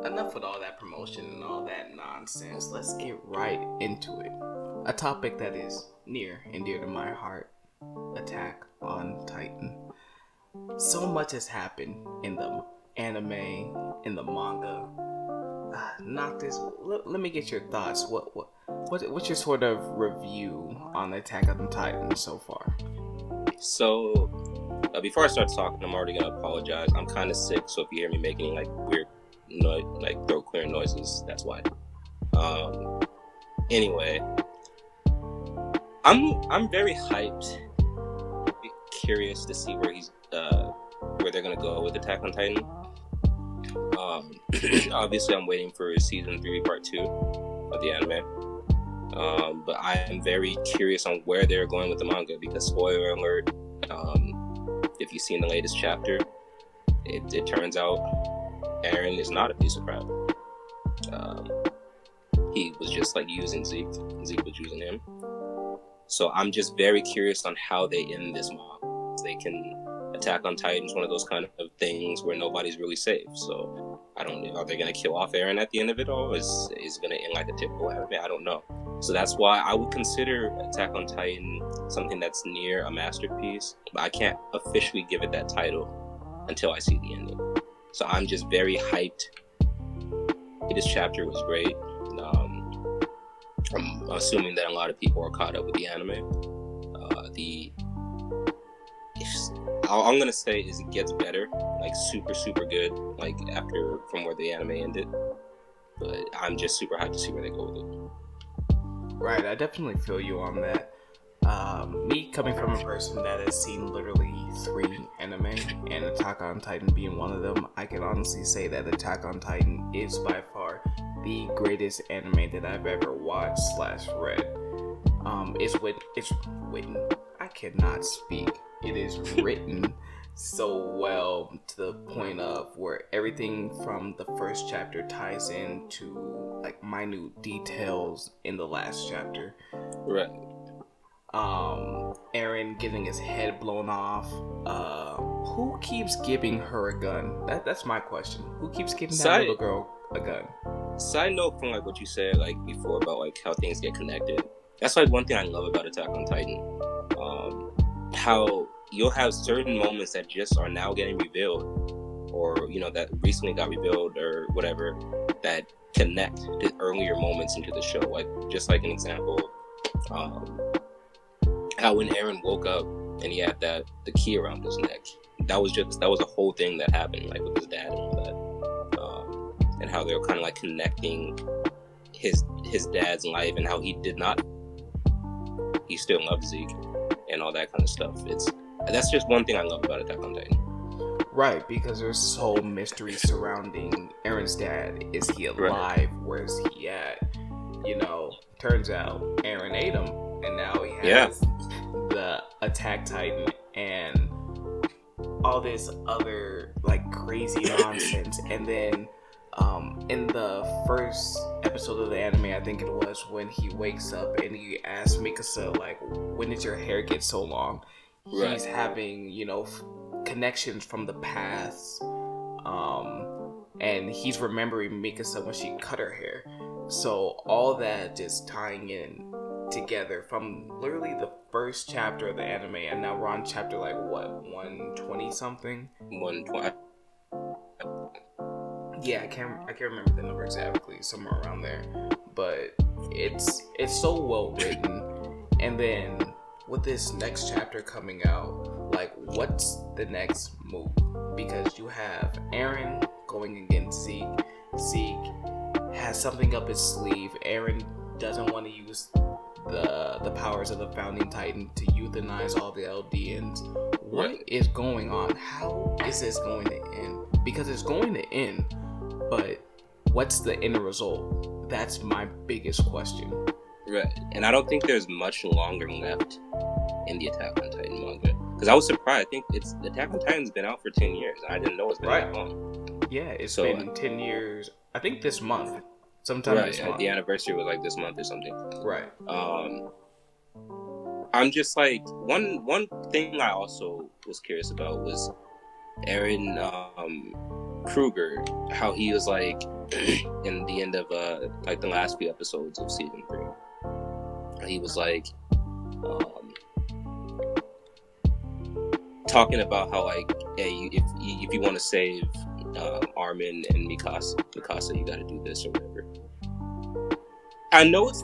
enough with all that promotion and all that nonsense. Let's get right into it. A topic that is near and dear to my heart: Attack on Titan. So much has happened in the anime, in the manga. Noctis, let me get your thoughts. What's your sort of review on Attack on Titan so far? So, before I start talking, I'm already gonna apologize. I'm kind of sick, so if you hear me making like weird, like throat clearing noises, that's why. Anyway, I'm very hyped, curious to see where they're gonna go with Attack on Titan. Obviously, I'm waiting for season 3, part 2 of the anime. But I am very curious on where they're going with the manga because, spoiler alert, if you've seen the latest chapter, it turns out Eren is not a piece of crap. He was just like using Zeke. Zeke was using him. So I'm just very curious on how they end this manga. They can Attack on Titan is one of those kind of things where nobody's really safe. So I don't know. Are they going to kill off Eren at the end of it all? Is it going to end like a typical anime? I don't know. So that's why I would consider Attack on Titan something that's near a masterpiece. But I can't officially give it that title until I see the ending. So I'm just very hyped. This chapter was great. I'm assuming that a lot of people are caught up with the anime. I'm gonna say is it gets better, like super, super good, like from where the anime ended. But I'm just super hyped to see where they go with it. Right, I definitely feel you on that. Me coming from a person that has seen literally 3 anime, and Attack on Titan being one of them, I can honestly say that Attack on Titan is by far the greatest anime that I've ever watched / read. It's written. I cannot speak. It is written so well to the point of where everything from the first chapter ties into like minute details in the last chapter. Right. Eren getting his head blown off. Who keeps giving her a gun? That's my question. Who keeps giving that little girl a gun? Side note from like what you said like before about like how things get connected. That's like one thing I love about Attack on Titan. How you'll have certain moments that just are now getting revealed, or that recently got revealed or whatever, that connect to earlier moments into the show. Like just like an example, how when Eren woke up and he had the key around his neck, that was a whole thing that happened like with his dad and all that, and how they're kind of like connecting his dad's life and how he still loved Zeke and all that kind of stuff. That's just one thing I love about Attack on Titan. Right, because there's so mystery surrounding Eren's dad. Is he alive? Right. Where's he at? Turns out Eren ate him, and now he has the Attack Titan and all this other like crazy nonsense. And then in the first episode of the anime, I think it was, when he wakes up and he asks Mikasa like, when did your hair get so long? Right. He's having connections from the past, and he's remembering Mikasa when she cut her hair. So all that just tying in together from literally the first chapter of the anime, and now we're on chapter 120 something. 120. Yeah, I can't remember the number exactly, somewhere around there. But it's so well written. And then with this next chapter coming out, like, what's the next move? Because you have Eren going against Zeke. Zeke has something up his sleeve. Eren doesn't want to use the powers of the Founding Titan to euthanize all the Eldians. What is going on? How is this going to end? Because it's going to end, but what's the end result? That's my biggest question. Right, and I don't think there's much longer left in the Attack on Titan manga. Because I was surprised. I think Attack on Titan's been out for 10 years, and I didn't know it's been that long. Yeah, it's been 10 years. I think this month. Sometime this month. The anniversary was like this month or something. Right. I'm just like, one thing I also was curious about was Aaron Kruger, how he was like in the end of like the last few episodes of season 3, he was like talking about how like, hey, if you want to save Armin and Mikasa, you got to do this or whatever. I know it's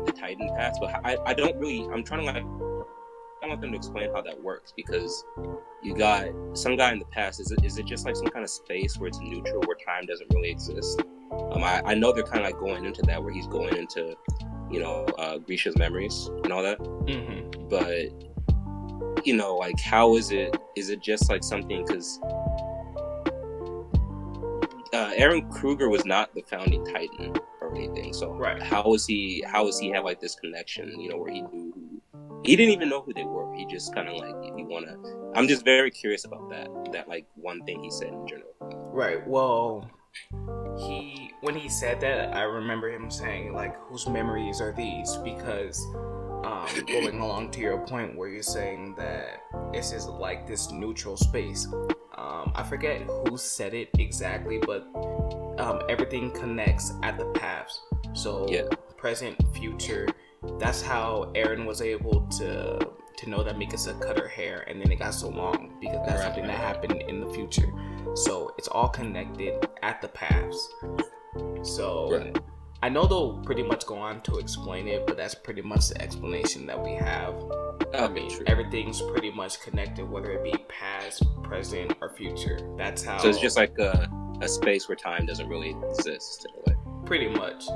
the Titan path, but I don't really. I'm trying to like. I want them to explain how that works, because you got some guy in the past. Is it just like some kind of space where it's neutral, where time doesn't really exist? I know they're kind of like going into that, where he's going into, you know, Grisha's memories and all that. Mm-hmm. But you know, like, how is it? Is it just like something? Because Aaron Kruger was not the founding Titan or anything. So right. How is he have like this connection? You know, where he knew. He didn't even know who they were. He just kind of like, if you want to... I'm just very curious about that like one thing he said in general. Right. Well, when he said that, I remember him saying, like, whose memories are these? Because going along to your point where you're saying that this is like this neutral space. I forget who said it exactly, but everything connects at the paths. So yeah. Present, future... That's how Eren was able to know that Mikasa cut her hair and then it got so long, because that's something that happened in the future. So it's all connected at the paths. So I know they'll pretty much go on to explain it, but that's pretty much the explanation that we have. I mean, everything's pretty much connected, whether it be past, present, or future. That's how. So it's just like a space where time doesn't really exist in a way. Pretty much.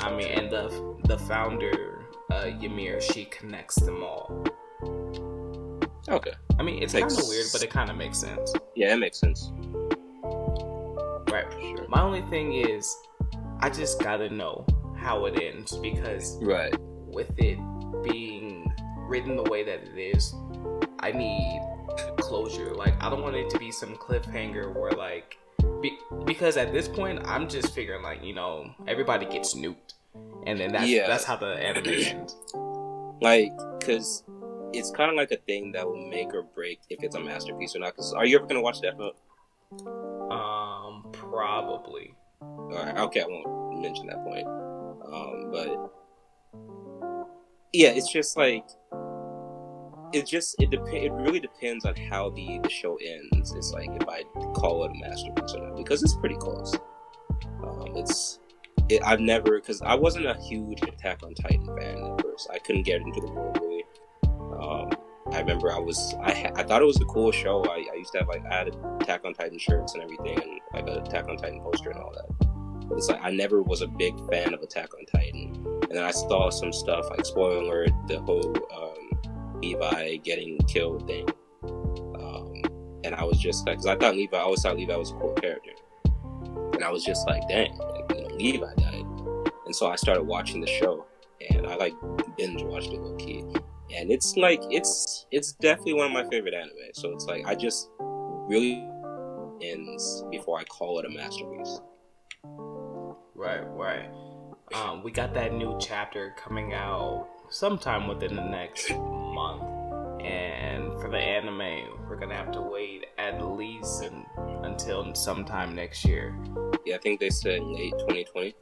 I mean, and the founder, Ymir, she connects them all. Okay. I mean, it's kind of weird, but it kind of makes sense. Yeah, it makes sense. Right. Sure. My only thing is, I just gotta know how it ends, because with it being written the way that it is, I need closure. Like, I don't want it to be some cliffhanger where, like, because at this point, I'm just figuring, like, you know, everybody gets nuked, and then that's how the anime ends. Like, because it's kind of like a thing that will make or break if it's a masterpiece or not. Because are you ever gonna watch Death Note? Probably. Alright, okay, I won't mention that point. But yeah, it's just like it really depends on how the show ends. It's like if I call it a masterpiece or not, because it's pretty close. I've never, because I wasn't a huge Attack on Titan fan at first. I couldn't get into the world really. I remember I thought it was the coolest show. I used to have I had Attack on Titan shirts and everything, and like an Attack on Titan poster and all that. But it's like I never was a big fan of Attack on Titan. And then I saw some stuff, like, spoiler alert, the whole Levi getting killed thing. And I was just like, because I always thought Levi was a cool character. And I was just like, dang, like, you know, Levi died. And so I started watching the show, and I like binge watched it low key. And it's like, it's definitely one of my favorite anime. So it's like, I just really ends before I call it a masterpiece. Right. We got that new chapter coming out sometime within the next month, and for the anime, we're gonna have to wait at least until sometime next year. Yeah, I think they said late 2020.